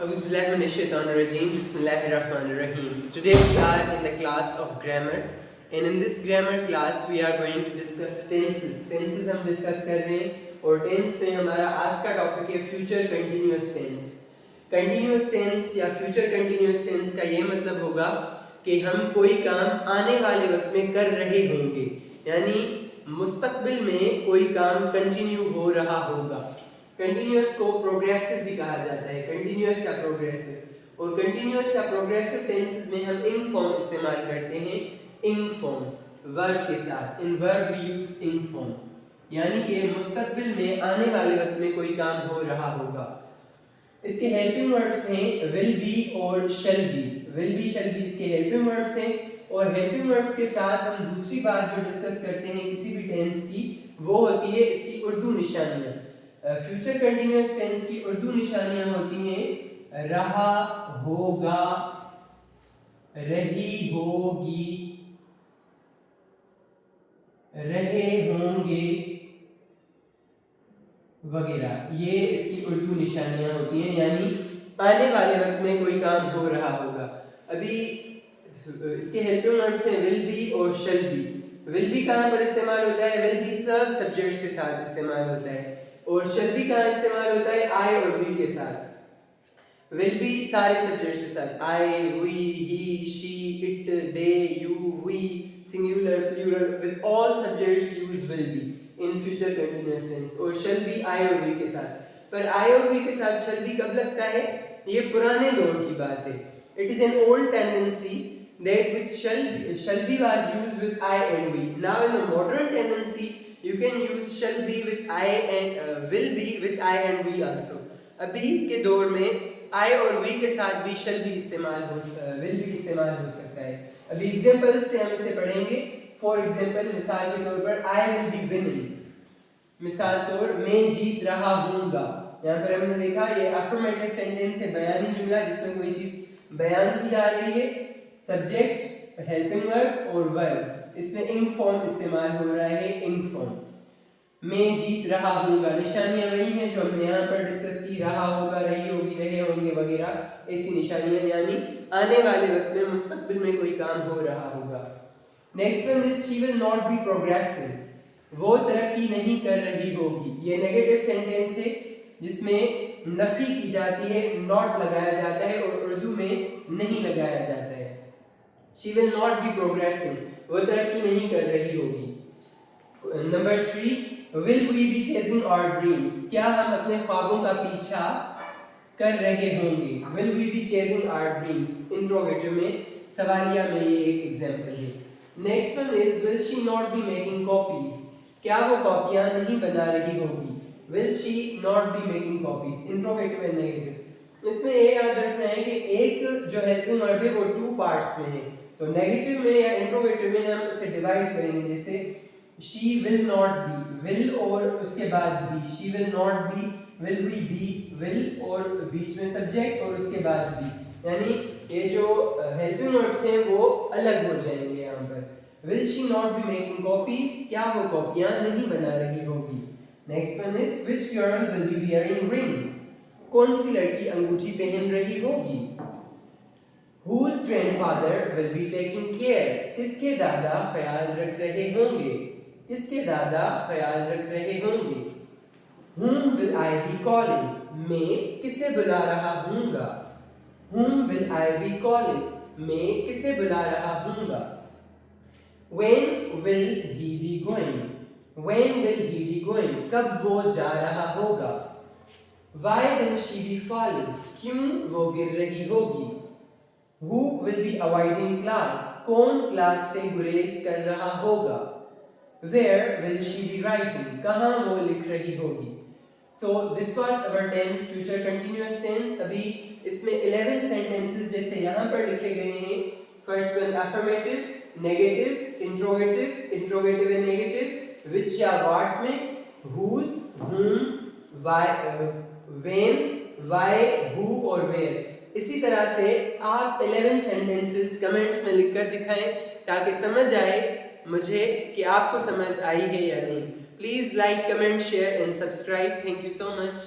Bismillahirrahmanirrahim. Today we are in the class of grammar, and in this grammar class we are going to discuss tenses. Tenses हम discuss कर रहे हैं और tense में हमारा आज का टॉपिक है future continuous tense. Continuous tense या future continuous tense का ये मतलब होगा कि हम कोई काम आने वाले वक्त में कर रहे होंगे, यानी मुस्तकबिल में कोई काम कंटिन्यू हो रहा होगा. कंटिन्यूअस को प्रोग्रेसिव भी कहा जाता है, कंटिन्यूअस या प्रोग्रेसिव. और कंटिन्यूअस या प्रोग्रेसिव टेंसेस में हम ing फॉर्म इस्तेमाल करते हैं. ing फॉर्म वर्ब के साथ, in verb we use ing form, यानी कि मुस्तकबिल में आने वाले वक्त में कोई काम हो रहा होगा. इसके हेल्पिंग वर्ब्स हैं will be और shall be. will be shall be इसके हेल्पिंग वर्ब्स हैं, और हेल्पिंग वर्ब्स के साथ हम दूसरी बात जो डिस्कस करते हैं किसी भी टेंस की, वो होती है इसकी उर्दू निशानियां. फ्यूचर कंटिन्यूअस टेंस की उर्दू निशानियां होती हैं रहा होगा, रही होगी, रहे होंगे वगैरह. ये इसकी उर्दू निशानियां होती हैं, यानी आने वाले वक्त में कोई काम हो रहा होगा. अभी इसके हेल्पिंग वर्ब्स हैं विल बी और शैल बी. विल बी कहाँ पर इस्तेमाल होता है? विल बी सब सब्जेक्ट्स के साथ इस्तेमाल होता है, और शैल बी कहाँ इस्तेमाल होता है? आई और वी के साथ. विल बी सारे सब्जेक्ट्स के साथ, I, we, he, she, it, they, you, we, singular, plural, with all subjects use will be in future continuous tense. और शैल बी आई और वी के साथ. पर आई और वी के साथ शैल बी कब लगता है? ये पुराने दौर की बात है. It is an old tendency that with shall be was used with I and we. Now in the modern tendency you can use shall be with I and will be with I and we also. अभी के दौर में I और we के साथ भी shall be इस्तेमाल हो, will be इस्तेमाल हो सकता है. अभी एग्जांपल से हम इसे पढ़ेंगे. फॉर एग्जांपल, मिसाल के तौर पर I will be winning. मिसाल तौर मैं जीत रहा हूँगा. यहाँ पर हमने देखा ये अफर्मेटिव सेंटेंस है, बयानी जुमला जिसमें कोई चीज बयान की जा रही है. सब्जेक्ट, हेल्पिंग वर्ब और वर्ब, इसमें ing फॉर्म इस्तेमाल हो रहा है. ing form. मैं जीत रहा हूँगा, निशानियां वही हैं जो हमने यहाँ पर डिस्कस की. रहा होगा, रही होगी, रहे होंगे वगैरह, ऐसी निशानियां, यानी आने वाले वक्त में मुस्तकबिल में कोई काम हो रहा होगा. Next one is she will not be progressing. वो तरक्की नहीं कर रही होगी. ये नेगेटिव सेंटेंस है जिसमें नफी की जाती है, नॉट लगाया जाता है, और उर्दू में नहीं लगाया जाता है. She will not be progressing. वो तरक्की नहीं कर रही होगी. Number 3, will we be chasing our dreams? क्या हम अपने ख्वाबों का पीछा कर रहे होंगे? Will we be chasing our dreams? Interrogative में, सवालिया में ये एक एग्जांपल है. Next one is will she not be making copies? क्या वो कॉपियां नहीं बना रही होगी? Will she not be making copies? Interrogative and negative. इसमें ये याद रखना है कि एक जो हेल्पिंग वर्ब है वो 2 पार्ट्स में है. तो नेगेटिव में या इंट्रोगेटिव में हम उसे डिवाइड करेंगे. जैसे she will not be, will और उसके बाद be, she will not be, will we be, will और बीच में सब्जेक्ट और उसके बाद be, यानी ये जो हेल्पिंग वर्ब्स हैं वो अलग हो जाएंगे यहाँ पर. will she not be making copies? क्या वो कॉपियां नहीं बना रही होगी. Next one is which girl will be wearing ring? कौन सी लड़की अंगूठी पहन रही होगी. Whose grandfather will be taking care? किसके दादा ख्याल रख रहे होंगे? किसके दादा ख्याल रख रहे होंगे. Whom will I be calling? मैं किसे बुला रहा हूँगा. Whom will I be calling? मैं किसे बुला रहा हूँगा. When will he be going? When will he be going? कब वो जा रहा होगा. Why will she be falling? क्यों वो गिर रही होगी. Who will be avoiding class? कौन क्लास से गुरेज कर रहा होगा. Where will she be writing? कहाँ वो लिख रही होगी. So this was our tense, future continuous tense. अभी इसमें 11 sentences जैसे यहाँ पर लिखे गए हैं. First one affirmative, negative, interrogative, interrogative and negative, which या what में, whose, whom, why, when, why, who और where. इसी तरह से आप 11 सेंटेंसेस कमेंट्स में लिखकर दिखाएं ताकि समझ आए मुझे कि आपको समझ आई है या नहीं. Please like, comment, share and subscribe. Thank you so much.